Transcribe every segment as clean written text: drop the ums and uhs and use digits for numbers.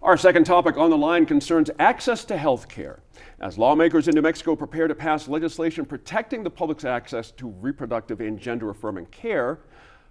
Our second topic on the line concerns access to health care. As lawmakers in New Mexico prepare to pass legislation protecting the public's access to reproductive and gender-affirming care,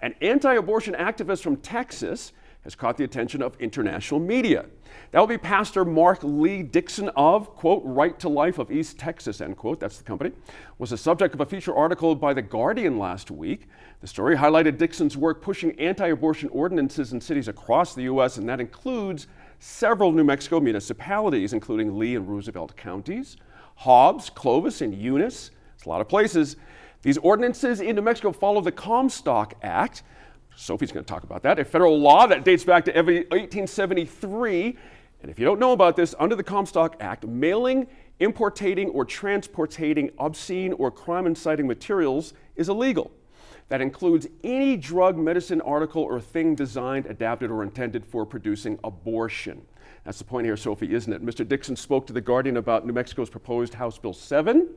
an anti-abortion activist from Texas has caught the attention of international media. That will be Pastor Mark Lee Dixon of, quote, Right to Life of East Texas, end quote, that's the company, was the subject of a feature article by The Guardian last week. The story highlighted Dixon's work pushing anti-abortion ordinances in cities across the U.S., and that includes several New Mexico municipalities, including Lee and Roosevelt counties, Hobbs, Clovis, and Eunice. It's a lot of places. These ordinances in New Mexico follow the Comstock Act. Sophie's going to talk about that, a federal law that dates back to 1873. And if you don't know about this, under the Comstock Act, mailing, importating, or transportating obscene or crime-inciting materials is illegal. That includes any drug, medicine, article, or thing designed, adapted, or intended for producing abortion. That's the point here, Sophie, isn't it? Mr. Dixon spoke to The Guardian about New Mexico's proposed House Bill 7,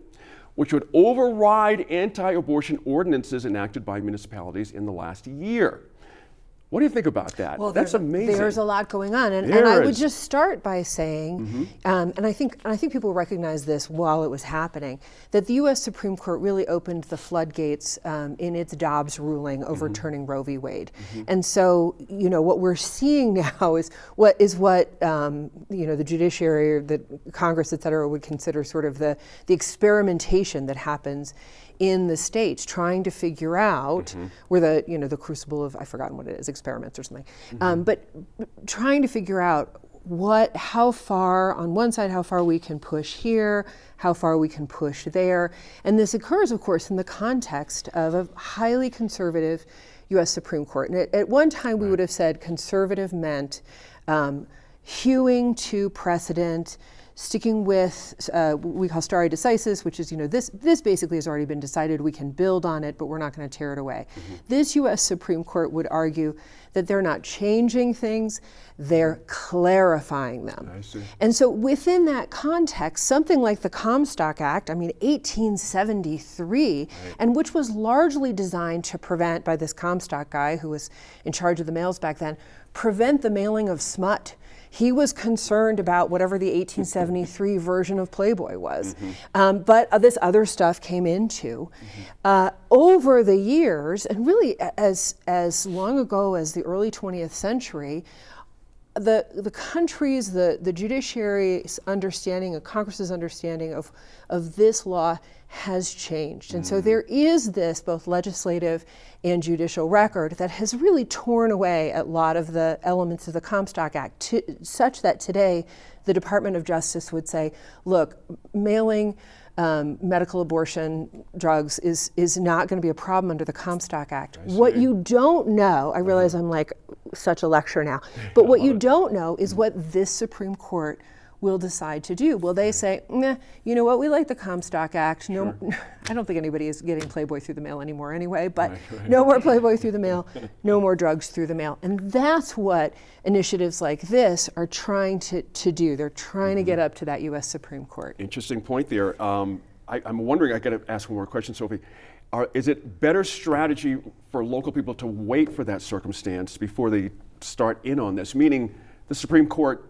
which would override anti-abortion ordinances enacted by municipalities in the last year. What do you think about that? Well, that's amazing. There's a lot going on, and I would just start by saying, and I think people recognize this while it was happening, that the U.S. Supreme Court really opened the floodgates in its Dobbs ruling overturning Roe v. Wade, and so what we're seeing now is what the judiciary, or the Congress, et cetera, would consider sort of the experimentation that happens in the states, trying to figure out where the crucible of, I've forgotten what it is, experiments or something, but trying to figure out how far on one side, how far we can push here, how far we can push there. And this occurs, of course, in the context of a highly conservative U.S. Supreme Court. And at one time we would have said conservative meant hewing to precedent, sticking with we call stare decisis, which is, this basically has already been decided. We can build on it, but we're not going to tear it away. This U.S. Supreme Court would argue that they're not changing things, they're clarifying them. I see. And so within that context, something like the Comstock Act, 1873, and which was largely designed to prevent, by this Comstock guy who was in charge of the mails back then, prevent the mailing of smut. He was concerned about whatever the 1873 version of Playboy was. But this other stuff came into. Over the years, and really as long ago as the early 20th century, the country's, the judiciary's understanding, of Congress's understanding of this law has changed. And so there is this both legislative and judicial record that has really torn away a lot of the elements of the Comstock Act, such that today the Department of Justice would say, look, mailing medical abortion drugs is not going to be a problem under the Comstock Act. What you don't know, I realize I'm like such a lecture now, but what you don't know is what this Supreme Court will decide to do. Will they say, nah, you know what, we like the Comstock Act. No, I don't think anybody is getting Playboy through the mail anymore anyway, but no more Playboy through the mail, no more drugs through the mail. And that's what initiatives like this are trying to do. They're trying to get up to that U.S. Supreme Court. Interesting point there. I'm wondering, I got to ask one more question, Sophie. Is it better strategy for local people to wait for that circumstance before they start in on this? Meaning the Supreme Court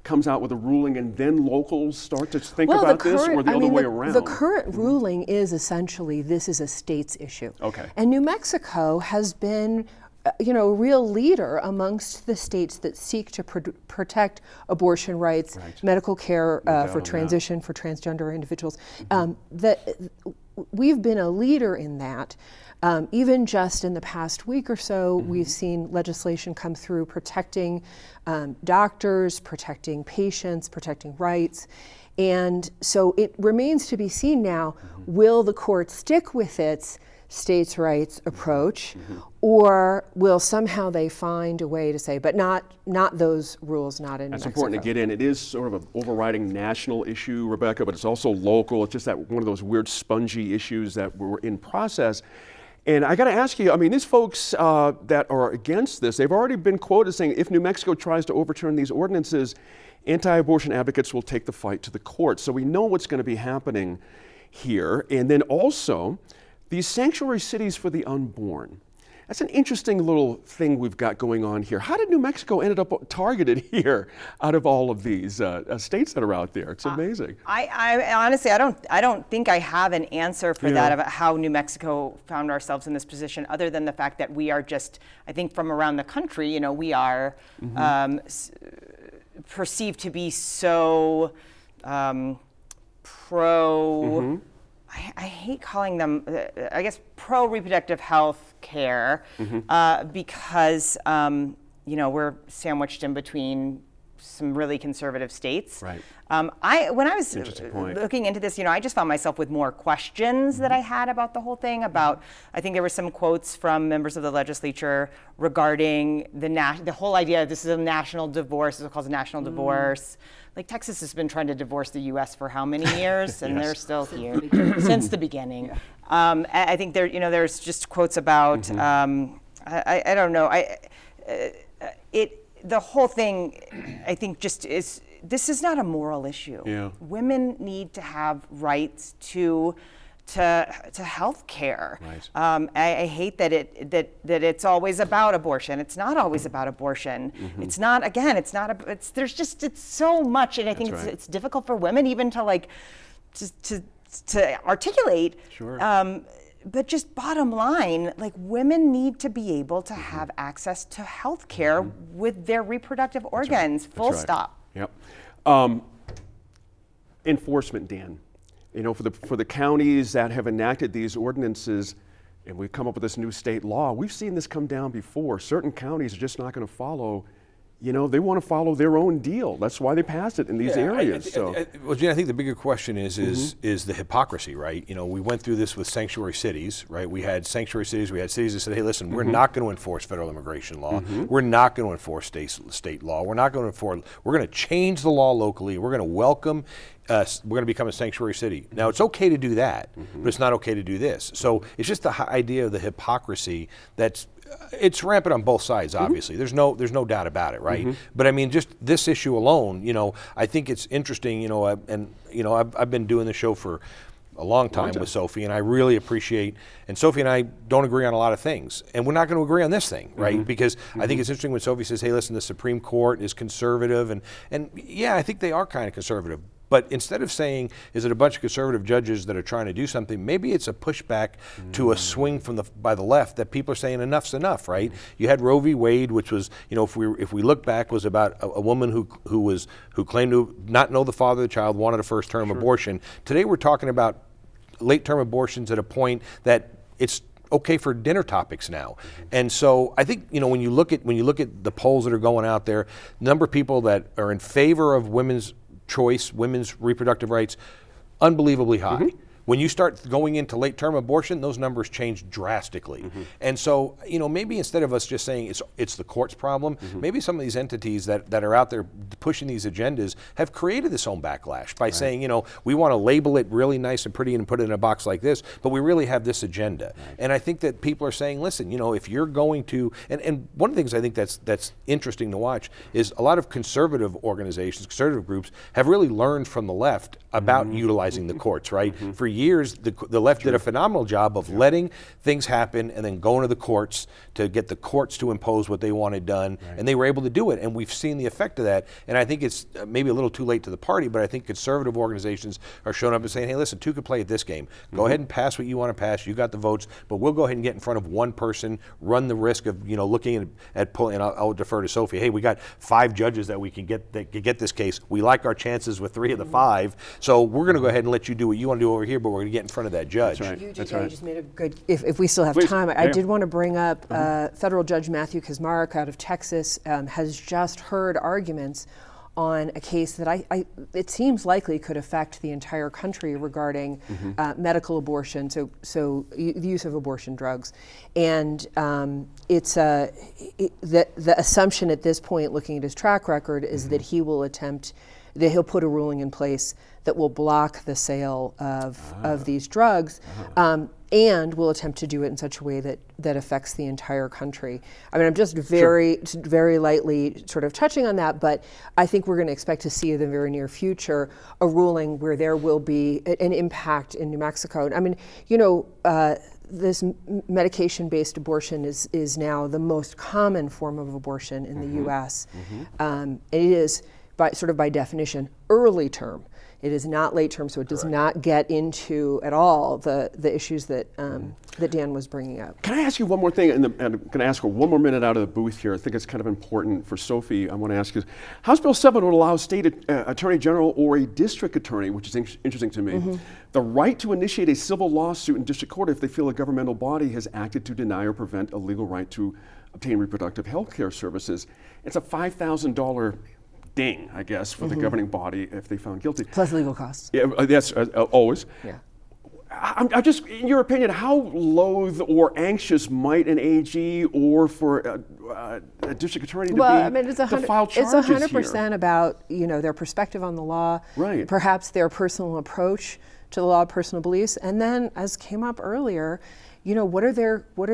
comes out with a ruling and then locals start to think about this, or the other way around? The current ruling is essentially this is a state's issue. Okay. And New Mexico has been a real leader amongst the states that seek to protect abortion rights, medical care for transition, for transgender individuals. That we've been a leader in that. Even just in the past week or so, we've seen legislation come through protecting doctors, protecting patients, protecting rights. And so it remains to be seen now, will the court stick with its states' rights approach, or will somehow they find a way to say, but not those rules, not in New Mexico. That's important to get in. It is sort of an overriding national issue, Rebecca, but it's also local. It's just that one of those weird spongy issues that were in process. And I got to ask you, these folks that are against this, they've already been quoted saying if New Mexico tries to overturn these ordinances, anti-abortion advocates will take the fight to the court. So we know what's going to be happening here. And then also, these sanctuary cities for the unborn. That's an interesting little thing we've got going on here. How did New Mexico ended up targeted here out of all of these states that are out there? It's amazing. I honestly, I don't think I have an answer for that about how New Mexico found ourselves in this position, other than the fact that we are just, I think from around the country, we are perceived to be so pro. I hate calling them, I guess, pro-reproductive health care because, we're sandwiched in between some really conservative states. Right. When I was looking into this, I just found myself with more questions that I had about the whole thing. I think there were some quotes from members of the legislature regarding the whole idea this is a national divorce. It's called a national divorce. Like Texas has been trying to divorce the U.S. for how many years, and they're still here since the beginning. I think there's just quotes about I don't know. The whole thing, I think, just is. This is not a moral issue. Yeah. Women need to have rights to health care. Right. I hate that it's always about abortion. It's not always about abortion. It's not. Again, it's not. It's so much, and I think it's difficult for women even to to articulate. Sure. But just bottom line, women need to be able to have access to health care with their reproductive organs. Full stop. Yep. Enforcement, Dan. For the counties that have enacted these ordinances, and we've come up with this new state law, we've seen this come down before. Certain counties are just not going to follow. They want to follow their own deal. That's why they passed it in these areas. Well, Jen, I think the bigger question is the hypocrisy, right? We went through this with sanctuary cities, right? We had sanctuary cities. We had cities that said, "Hey, listen, we're not going to enforce federal immigration law. We're not going to enforce state law. We're not going to enforce. We're going to change the law locally. We're going to welcome." We're going to become a sanctuary city. Now, it's okay to do that, but it's not okay to do this. So it's just the idea of the hypocrisy it's rampant on both sides, obviously. There's no doubt about it, right? But I mean, just this issue alone, I think it's interesting, I've been doing the show for a long time with Sophie, and I really appreciate, and Sophie and I don't agree on a lot of things, and we're not going to agree on this thing, right? Because I think it's interesting when Sophie says, hey, listen, the Supreme Court is conservative, and yeah, I think they are kind of conservative. But instead of saying, is it a bunch of conservative judges that are trying to do something, maybe it's a pushback to a swing by the left that people are saying enough's enough, right? You had Roe v. Wade, which was, if we look back, was about a woman who claimed to not know the father of the child, wanted a first-term abortion. Today we're talking about late-term abortions at a point that it's okay for dinner topics now. And so I think, when you look at the polls that are going out there, the number of people that are in favor of women's choice, women's reproductive rights, unbelievably high. When you start going into late-term abortion, those numbers change drastically. And so, maybe instead of us just saying it's the court's problem, maybe some of these entities that are out there pushing these agendas have created this own backlash by saying, we want to label it really nice and pretty and put it in a box like this, but we really have this agenda. And I think that people are saying, listen, if you're going to, and one of the things I think that's interesting to watch is a lot of conservative organizations, conservative groups have really learned from the left about utilizing the courts, right? For years, the left did a phenomenal job of letting things happen and then going to the courts to get the courts to impose what they wanted done, and they were able to do it, and we've seen the effect of that. And I think it's maybe a little too late to the party, but I think conservative organizations are showing up and saying, hey, listen, two could play at this game. Go ahead and pass what you want to pass. You got the votes, but we'll go ahead and get in front of one person, run the risk of looking at pulling, and I'll defer to Sophie. Hey, we got 5 judges that we can get that can get this case. We like our chances with 3 of the 5, so we're going to go ahead and let you do what you want to do over here, but we're going to get in front of that judge. That's right. You That's right. just made a good, if we still have Please. time, I Yeah. did want to bring up Federal Judge Matthew Kaczmarek out of Texas has just heard arguments on a case that it seems likely could affect the entire country regarding medical abortion, so the use of abortion drugs. And it's the assumption at this point, looking at his track record, is that he will attempt, that he'll put a ruling in place that will block the sale of these drugs, and will attempt to do it in such a way that affects the entire country. I mean, I'm just very lightly sort of touching on that, but I think we're going to expect to see in the very near future a ruling where there will be an impact in New Mexico. I mean, this medication-based abortion is now the most common form of abortion in the U.S. It is, by definition, early term. It is not late term, so it does not get into at all the issues that that Dan was bringing up. Can I ask you one more thing? And I'm going to ask her one more minute out of the booth here. I think it's kind of important for Sophie. I want to ask you, House Bill 7 would allow state attorney general or a district attorney, which is interesting to me, the right to initiate a civil lawsuit in district court if they feel a governmental body has acted to deny or prevent a legal right to obtain reproductive health care services. It's a $5,000 ding, I guess, for the governing body if they found guilty. Plus legal costs. Yeah, that's always. Yeah. I'm just, in your opinion, how loath or anxious might an AG or for a district attorney to be I mean, it's to file charges it's 100% here? about their perspective on the law, Right. perhaps their personal approach to the law, personal beliefs, and then, as came up earlier, what are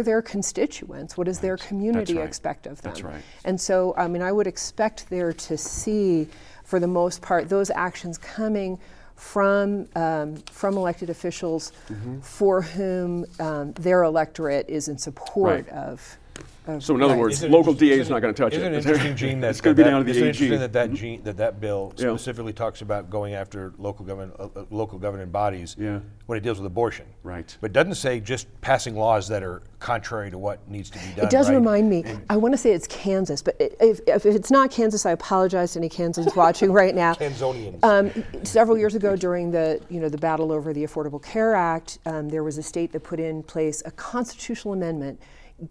their constituents? What does their community right. expect of them? That's right. And so, I mean, I would expect there to see, for the most part, those actions coming from elected officials for whom their electorate is in support Right. of. So in other rights. words, Isn't it local interesting- DA is not going to touch isn't it. it interesting, Gene, that it's going to be down to the isn't it AG. interesting that bill Yeah. specifically talks about going after local governing bodies Yeah. when it deals with abortion. Right. But it doesn't say just passing laws that are contrary to what needs to be done. It does right? remind me, I want to say it's Kansas, but if it's not Kansas, I apologize to any Kansans watching right now. Kansonians. Several years ago during the battle over the Affordable Care Act, there was a state that put in place a constitutional amendment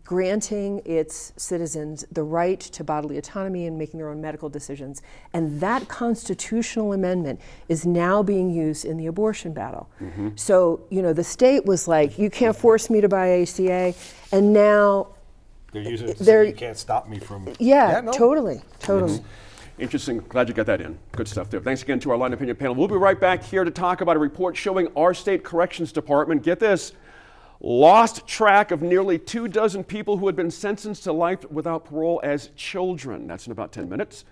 granting its citizens the right to bodily autonomy and making their own medical decisions. And that constitutional amendment is now being used in the abortion battle. So, the state was like, you can't force me to buy ACA, and now, They're using it to they're- say you can't stop me from. yeah, no. totally. Interesting. Glad you got that in. Good stuff there. Thanks again to our Line of Opinion panel. We'll be right back here to talk about a report showing our state corrections department, get this, lost track of nearly 24 people who had been sentenced to life without parole as children. That's in about 10 minutes.